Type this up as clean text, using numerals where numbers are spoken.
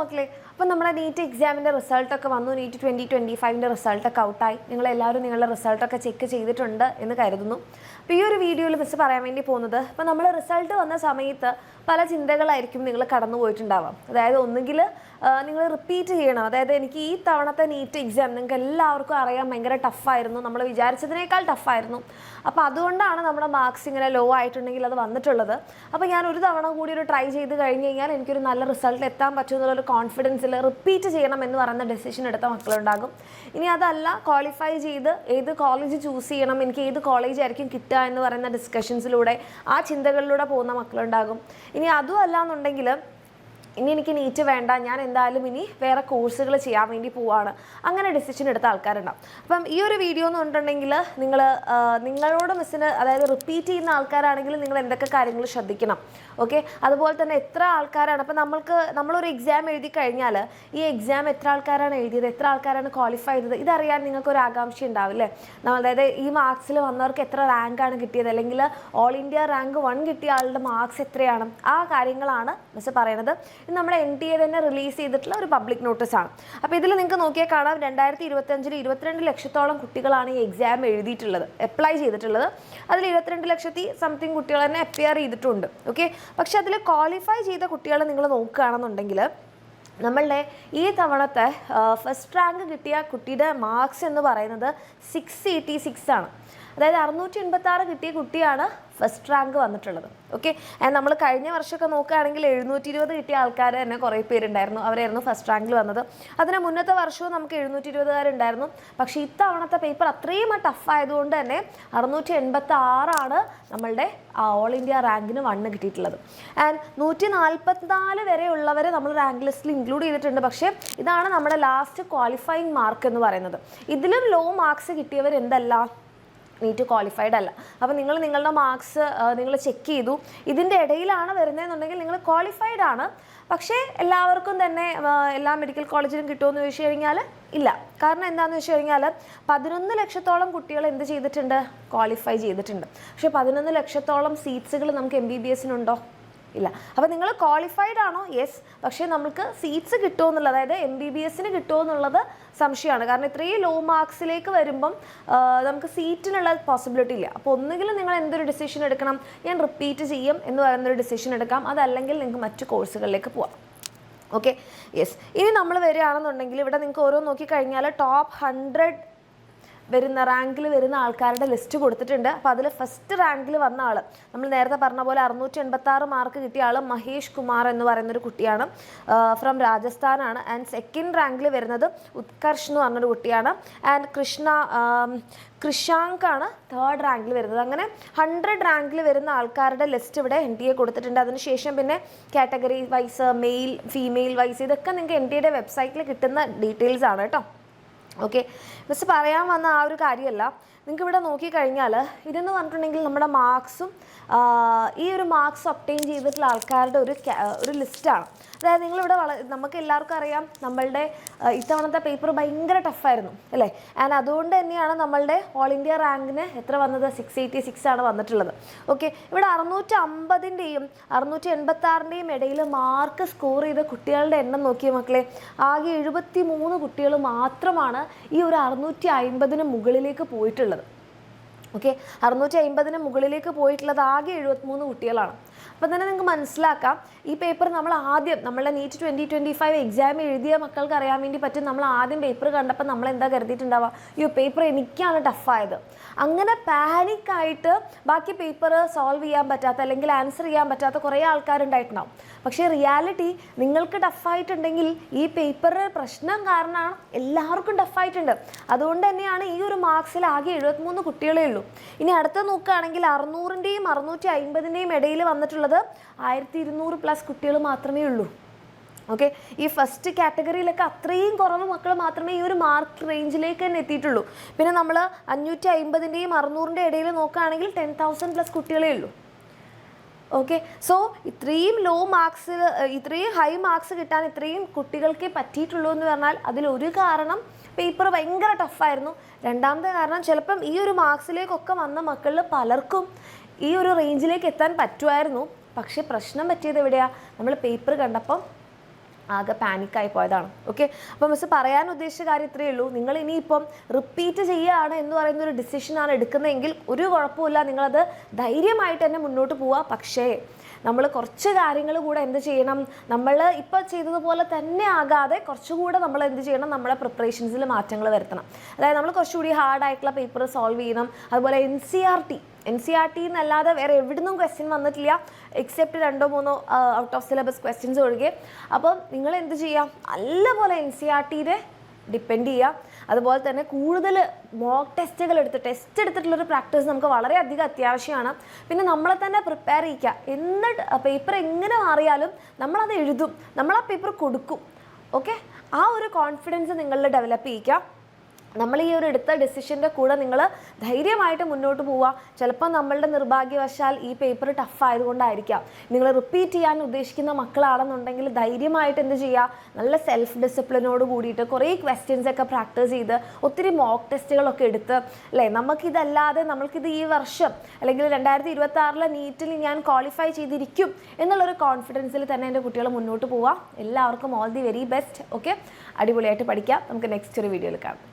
മക്കളെ, അപ്പോൾ നമ്മുടെ നീറ്റ് എക്സാമിൻ്റെ റിസൾട്ടൊക്കെ വന്നു. നീറ്റ് 2025ൻ്റെ റിസൾട്ടൊക്കെ ഔട്ടായി. നിങ്ങളെല്ലാവരും നിങ്ങളുടെ റിസൾട്ടൊക്കെ ചെക്ക് ചെയ്തിട്ടുണ്ട് എന്ന് കരുതുന്നു. അപ്പോൾ ഈ ഒരു വീഡിയോയിൽ മിസ് പറയാൻ വേണ്ടി പോകുന്നത്, ഇപ്പോൾ നമ്മൾ റിസൾട്ട് വന്ന സമയത്ത് പല ചിന്തകളായിരിക്കും നിങ്ങൾ കടന്നു പോയിട്ടുണ്ടാവാം. അതായത് ഒന്നുകിൽ നിങ്ങൾ റിപ്പീറ്റ് ചെയ്യണം. അതായത് എനിക്ക് ഈ തവണത്തെ നീറ്റ് എക്സാം നിങ്ങൾക്ക് എല്ലാവർക്കും അറിയാം ഭയങ്കര ടഫായിരുന്നു, നമ്മൾ വിചാരിച്ചതിനേക്കാൾ ടഫായിരുന്നു. അപ്പോൾ അതുകൊണ്ടാണ് നമ്മുടെ മാർക്സ് ഇങ്ങനെ ലോ ആയിട്ടുണ്ടെങ്കിൽ അത് വന്നിട്ടുള്ളത്. അപ്പോൾ ഞാൻ ഒരു തവണ കൂടി ഒരു ട്രൈ ചെയ്ത് കഴിഞ്ഞ് കഴിഞ്ഞാൽ എനിക്കൊരു നല്ല റിസൾട്ട് എത്താൻ പറ്റുമെന്നുള്ളൊരു കോൺഫിഡൻസിൽ റിപ്പീറ്റ് ചെയ്യണം എന്ന് പറയുന്ന ഡെസിഷൻ എടുത്ത മക്കളുണ്ടാകും. ഇനി അതല്ല, ക്വാളിഫൈ ചെയ്ത് ഏത് കോളേജ് ചൂസ് ചെയ്യണം, എനിക്ക് ഏത് കോളേജ് ആയിരിക്കും കിട്ടുക എന്ന് പറയുന്ന ഡിസ്കഷൻസിലൂടെ ആ ചിന്തകളിലൂടെ പോകുന്ന മക്കളുണ്ടാകും. ഇനി അതും അല്ല എന്നുണ്ടെങ്കിൽ ഇനി എനിക്ക് നീറ്റ് വേണ്ട, ഞാൻ എന്തായാലും ഇനി വേറെ കോഴ്സുകൾ ചെയ്യാൻ വേണ്ടി പോവാണ്, അങ്ങനെ ഡിസിഷൻ എടുത്ത ആൾക്കാരുണ്ടാവും. അപ്പം ഈ ഒരു വീഡിയോ എന്ന് പറഞ്ഞിട്ടുണ്ടെങ്കിൽ നിങ്ങളോട് മിസ്സിന്, അതായത് റിപ്പീറ്റ് ചെയ്യുന്ന ആൾക്കാരാണെങ്കിൽ നിങ്ങൾ എന്തൊക്കെ കാര്യങ്ങൾ ശ്രദ്ധിക്കണം, ഓക്കെ. അതുപോലെ തന്നെ എത്ര ആൾക്കാരാണ്, അപ്പം നമ്മളൊരു എക്സാം എഴുതി കഴിഞ്ഞാൽ ഈ എക്സാം എത്ര ആൾക്കാരാണ് എഴുതിയത്, എത്ര ആൾക്കാരാണ് ക്വാളിഫൈ ചെയ്തത്, ഇതറിയാൻ നിങ്ങൾക്കൊരു ആകാംക്ഷ ഉണ്ടാവില്ലേ. അതായത് ഈ മാർക്സിൽ വന്നവർക്ക് എത്ര റാങ്കാണ് കിട്ടിയത്, അല്ലെങ്കിൽ ഓൾ ഇന്ത്യ റാങ്ക് 1 കിട്ടിയ ആളുടെ മാർക്സ് എത്രയാണ്, ആ കാര്യങ്ങളാണ് മിസ് പറയണത്. ഇത് നമ്മുടെ NTA തന്നെ റിലീസ് ചെയ്തിട്ടുള്ള ഒരു പബ്ലിക് നോട്ടീസാണ്. അപ്പോൾ ഇതിൽ നിങ്ങൾക്ക് നോക്കിയാൽ കാണാം 2025 22 ലക്ഷത്തോളം കുട്ടികളാണ് ഈ എക്സാം എഴുതിയിട്ടുള്ളത്, അപ്ലൈ ചെയ്തിട്ടുള്ളത്. അതിൽ 22 ലക്ഷത്തി സംതിങ് കുട്ടികൾ തന്നെ അപ്പിയർ ചെയ്തിട്ടുണ്ട്, ഓക്കെ. പക്ഷെ അതിൽ ക്വാളിഫൈ ചെയ്ത കുട്ടികളെ നിങ്ങൾ നോക്കുകയാണെന്നുണ്ടെങ്കിൽ നമ്മളുടെ ഈ തവണത്തെ ഫസ്റ്റ് റാങ്ക് കിട്ടിയ കുട്ടിയുടെ മാർക്സ് എന്ന് പറയുന്നത് 686 ആണ്. അതായത് 686 കിട്ടിയ കുട്ടിയാണ് ഫസ്റ്റ് റാങ്ക് വന്നിട്ടുള്ളത്, ഓക്കെ. നമ്മൾ കഴിഞ്ഞ വർഷമൊക്കെ നോക്കുകയാണെങ്കിൽ 720 കിട്ടിയ ആൾക്കാർ തന്നെ കുറേ പേരുണ്ടായിരുന്നു, അവരായിരുന്നു ഫസ്റ്റ് റാങ്കിൽ വന്നത്. അതിന് മുന്നത്തെ വർഷവും നമുക്ക് 720 പക്ഷേ ഇത്തവണത്തെ പേപ്പർ അത്രയും ടഫായതുകൊണ്ട് തന്നെ 686 നമ്മളുടെ ഓൾ ഇന്ത്യ റാങ്കിന് 1 കിട്ടിയിട്ടുള്ളത്. ആൻഡ് 144 വരെയുള്ളവരെ നമ്മൾ റാങ്ക് ലിസ്റ്റിൽ ഇൻക്ലൂഡ് ചെയ്തിട്ടുണ്ട്. പക്ഷേ ഇതാണ് നമ്മുടെ ലാസ്റ്റ് ക്വാളിഫയിങ് മാർക്ക് എന്ന് പറയുന്നത്. ഇതിലും ലോ മാർക്സ് കിട്ടിയവർ എന്തല്ല, നീറ്റ് ക്വാളിഫൈഡ് അല്ല. അപ്പോൾ നിങ്ങളുടെ മാർക്സ് നിങ്ങൾ ചെക്ക് ചെയ്തു, ഇതിൻ്റെ ഇടയിലാണ് വരുന്നതെന്നുണ്ടെങ്കിൽ നിങ്ങൾ ക്വാളിഫൈഡ് ആണ്. പക്ഷേ എല്ലാവർക്കും തന്നെ എല്ലാ മെഡിക്കൽ കോളേജിലും കിട്ടുമെന്ന് ചോദിച്ചു കഴിഞ്ഞാൽ ഇല്ല. കാരണം എന്താണെന്ന് വെച്ച് കഴിഞ്ഞാൽ 11 ലക്ഷത്തോളം കുട്ടികൾ എന്ത് ചെയ്തിട്ടുണ്ട്, ക്വാളിഫൈ ചെയ്തിട്ടുണ്ട്. പക്ഷേ 11 ലക്ഷത്തോളം സീറ്റ്സുകൾ നമുക്ക് MBBSനുണ്ടോ? ഇല്ല. അപ്പോൾ നിങ്ങൾ ക്വാളിഫൈഡ് ആണോ? യെസ്. പക്ഷേ നമുക്ക് സീറ്റ്സ് കിട്ടുമോ എന്നുള്ളത്, അതായത് MBBSന് കിട്ടുമോ എന്നുള്ളത് സംശയമാണ്. കാരണം ഇത്രയും ലോ മാർക്സിലേക്ക് വരുമ്പം നമുക്ക് സീറ്റിനുള്ള പോസിബിലിറ്റി ഇല്ല. അപ്പോൾ ഒന്നുകിൽ നിങ്ങൾ എന്തൊരു ഡിസിഷൻ എടുക്കണം, ഞാൻ റിപ്പീറ്റ് ചെയ്യും എന്ന് പറയുന്നൊരു ഡിസിഷൻ എടുക്കാം, അതല്ലെങ്കിൽ നിങ്ങൾക്ക് മറ്റു കോഴ്സുകളിലേക്ക് പോവാം, ഓക്കെ. യെസ്. ഇനി നമ്മൾ വരികയാണെന്നുണ്ടെങ്കിൽ ഇവിടെ നിങ്ങൾക്ക് ഓരോ നോക്കിക്കഴിഞ്ഞാൽ ടോപ്പ് 100 വരുന്ന റാങ്കിൽ വരുന്ന ആൾക്കാരുടെ ലിസ്റ്റ് കൊടുത്തിട്ടുണ്ട്. അപ്പോൾ അതിൽ ഫസ്റ്റ് റാങ്കിൽ വന്ന ആൾ, നമ്മൾ നേരത്തെ പറഞ്ഞ പോലെ 686 മാർക്ക് കിട്ടിയ ആൾ മഹേഷ് കുമാർ എന്ന് പറയുന്നൊരു കുട്ടിയാണ്, ഫ്രം രാജസ്ഥാനാണ്. ആൻഡ് സെക്കൻഡ് റാങ്കിൽ വരുന്നത് ഉത്കർഷ് എന്ന് പറഞ്ഞൊരു കുട്ടിയാണ്. ആൻഡ് കൃഷാങ്കാണ് തേർഡ് റാങ്കിൽ വരുന്നത്. അങ്ങനെ 100 റാങ്കിൽ വരുന്ന ആൾക്കാരുടെ ലിസ്റ്റ് ഇവിടെ NTA കൊടുത്തിട്ടുണ്ട്. അതിനുശേഷം പിന്നെ category wise, male female wise, ഇതൊക്കെ നിങ്ങൾക്ക് NTAയുടെ വെബ്സൈറ്റിൽ കിട്ടുന്ന ഡീറ്റെയിൽസ് ആണ് കേട്ടോ, ഓക്കെ. മിസ് പറയാൻ വന്ന ആ ഒരു കാര്യമല്ല. നിങ്ങൾക്ക് ഇവിടെ നോക്കിക്കഴിഞ്ഞാൽ ഇതെന്ന് പറഞ്ഞിട്ടുണ്ടെങ്കിൽ നമ്മുടെ മാർക്സും ഈ ഒരു മാർക്സ് ഒബ്റ്റെയിൻ ചെയ്തിട്ടുള്ള ആൾക്കാരുടെ ഒരു ലിസ്റ്റാണ്. അതായത് നിങ്ങളിവിടെ നമുക്ക് എല്ലാവർക്കും അറിയാം നമ്മളുടെ ഇത്തവണത്തെ പേപ്പർ ഭയങ്കര ടഫായിരുന്നു അല്ലേ. ആൻഡ് അതുകൊണ്ട് തന്നെയാണ് നമ്മളുടെ ഓൾ ഇന്ത്യ റാങ്കിന് എത്ര വന്നത്, 686 ആണ് വന്നിട്ടുള്ളത്, ഓക്കെ. ഇവിടെ 650ൻ്റെയും 686ൻ്റെയും ഇടയിൽ മാർക്ക് സ്കോർ ചെയ്ത കുട്ടികളുടെ എണ്ണം നോക്കിയ മക്കളെ, ആകെ 73 കുട്ടികൾ മാത്രമാണ് ഈ ഒരു 650ന് മുകളിലേക്ക് പോയിട്ടുള്ളത്, ഓക്കെ. 650ന് മുകളിലേക്ക് പോയിട്ടുള്ളത് ആകെ 73 കുട്ടികളാണ്. അപ്പം തന്നെ നിങ്ങൾക്ക് മനസ്സിലാക്കാം ഈ പേപ്പർ നമ്മളുടെ നീറ്റ് 2025 എക്സാം എഴുതിയ മക്കൾക്ക് അറിയാൻ വേണ്ടി പറ്റും. നമ്മൾ ആദ്യം പേപ്പർ കണ്ടപ്പോൾ നമ്മൾ എന്താ കരുതിയിട്ടുണ്ടാവുക, ഈ പേപ്പർ എനിക്കാണ് ടഫായത്. അങ്ങനെ പാനിക്കായിട്ട് ബാക്കി പേപ്പർ സോൾവ് ചെയ്യാൻ പറ്റാത്ത, അല്ലെങ്കിൽ ആൻസർ ചെയ്യാൻ പറ്റാത്ത കുറേ ആൾക്കാരുണ്ടായിട്ടുണ്ടാവും. പക്ഷേ റിയാലിറ്റി, നിങ്ങൾക്ക് ടഫായിട്ടുണ്ടെങ്കിൽ ഈ പേപ്പറിൻ്റെ പ്രശ്നം കാരണമാണ് എല്ലാവർക്കും ടഫായിട്ടുണ്ട്. അതുകൊണ്ട് തന്നെയാണ് ഈ ഒരു മാർക്സിൽ ആകെ 73 കുട്ടികളേ ഉള്ളൂ. ഇനി അടുത്ത നോക്കുകയാണെങ്കിൽ 600ൻ്റെയും 650ൻ്റെയും ഇടയിൽ വന്നിട്ടുള്ളത് 1200+ കുട്ടികൾ മാത്രമേ ഉള്ളൂ, ഓക്കെ. ഈ ഫസ്റ്റ് കാറ്റഗറിയിലൊക്കെ അത്രയും കുറവ് മക്കൾ മാത്രമേ ഈ ഒരു മാർക്ക് റേഞ്ചിലേക്ക് തന്നെ എത്തിയിട്ടുള്ളൂ. പിന്നെ നമ്മൾ 550ൻ്റെയും 600ൻ്റെ ഇടയിൽ നോക്കുകയാണെങ്കിൽ 10,000+ കുട്ടികളേ ഉള്ളൂ, ഓക്കെ. സോ ഇത്രയും ലോ മാർക്സിൽ ഇത്രയും ഹൈ മാർക്സ് കിട്ടാൻ ഇത്രയും കുട്ടികൾക്കേ പറ്റിയിട്ടുള്ളൂ എന്ന് പറഞ്ഞാൽ അതിലൊരു കാരണം പേപ്പർ ഭയങ്കര ടഫായിരുന്നു. രണ്ടാമത്തെ കാരണം ചിലപ്പം ഈ ഒരു മാർക്സിലേക്കൊക്കെ വന്ന മക്കളിൽ പലർക്കും ഈ ഒരു റേഞ്ചിലേക്ക് എത്താൻ പറ്റുമായിരുന്നു. പക്ഷേ പ്രശ്നം പറ്റിയത് എവിടെയാണ്, നമ്മൾ പേപ്പർ കണ്ടപ്പം ആകെ പാനിക്കായി പോയതാണ്. ഓക്കെ, അപ്പോൾ മിസ് പറയാൻ ഉദ്ദേശിച്ച കാര്യം ഇത്രയേ ഉള്ളൂ. നിങ്ങൾ ഇനിയിപ്പം റിപ്പീറ്റ് ചെയ്യുകയാണ് എന്ന് പറയുന്ന ഒരു ഡിസിഷനാണ് എടുക്കുന്നതെങ്കിൽ ഒരു കുഴപ്പമില്ല, നിങ്ങളത് ധൈര്യമായിട്ട് തന്നെ മുന്നോട്ട് പോവുക. പക്ഷേ നമ്മൾ കുറച്ച് കാര്യങ്ങൾ കൂടെ എന്ത് ചെയ്യണം, നമ്മൾ ഇപ്പോൾ ചെയ്തതുപോലെ തന്നെ ആകാതെ കുറച്ചുകൂടെ നമ്മൾ എന്ത് ചെയ്യണം, നമ്മുടെ പ്രിപ്പറേഷൻസിൽ മാറ്റങ്ങൾ വരുത്തണം. അതായത് നമ്മൾ കുറച്ചുകൂടി ഹാർഡായിട്ടുള്ള പേപ്പർ സോൾവ് ചെയ്യണം. അതുപോലെ എൻ സി ആർ ടി എന്നല്ലാതെ വേറെ എവിടുന്നും ക്വസ്റ്റ്യൻ വന്നിട്ടില്ല, except 2-3 out of syllabus questions ഒഴികെ. അപ്പം നിങ്ങൾ എന്ത് ചെയ്യുക, നല്ലപോലെ NCERT ഡിപ്പെൻഡ് ചെയ്യുക. അതുപോലെ തന്നെ കൂടുതൽ മോക്ക് ടെസ്റ്റുകൾ ടെസ്റ്റ് എടുത്തിട്ടുള്ളൊരു പ്രാക്ടീസ് നമുക്ക് വളരെയധികം അത്യാവശ്യമാണ്. പിന്നെ നമ്മളെ തന്നെ പ്രിപ്പയർ ചെയ്യിക്കുക. എന്നിട്ട് പേപ്പർ എങ്ങനെ മാറിയാലും നമ്മളത് എഴുതും, നമ്മൾ ആ പേപ്പർ കൊടുക്കും. ഓക്കെ, ആ ഒരു കോൺഫിഡൻസ് നിങ്ങളിൽ ഡെവലപ്പ് ചെയ്യിക്കുക. നമ്മൾ ഈ ഒരു എടുത്ത ഡിസിഷൻ്റെ കൂടെ നിങ്ങൾ ധൈര്യമായിട്ട് മുന്നോട്ട് പോവുക. ചിലപ്പോൾ നമ്മളുടെ നിർഭാഗ്യവശാൽ ഈ പേപ്പർ ടഫ് ആയതുകൊണ്ടായിരിക്കാം. നിങ്ങൾ റിപ്പീറ്റ് ചെയ്യാൻ ഉദ്ദേശിക്കുന്ന മക്കളാണെന്നുണ്ടെങ്കിൽ ധൈര്യമായിട്ട് എന്ത് ചെയ്യുക, നല്ല സെൽഫ് ഡിസിപ്ലിനോട് കൂടിയിട്ട് കുറേ ക്വസ്റ്റ്യൻസ് ഒക്കെ പ്രാക്ടീസ് ചെയ്ത് ഒത്തിരി മോക്ക് ടെസ്റ്റുകളൊക്കെ എടുത്ത് അല്ലേ, നമുക്കിതല്ലാതെ നമ്മൾക്കിത് ഈ വർഷം അല്ലെങ്കിൽ 2026 നീറ്റിൽ ഞാൻ ക്വാളിഫൈ ചെയ്തിരിക്കും എന്നുള്ളൊരു കോൺഫിഡൻസിൽ തന്നെ എൻ്റെ കുട്ടികൾ മുന്നോട്ട് പോവുക. എല്ലാവർക്കും all the very best. Okay, അടിപൊളിയായിട്ട് പഠിക്കാം. നമുക്ക് നെക്സ്റ്റ് ഒരു വീഡിയോയിൽ കാണാം.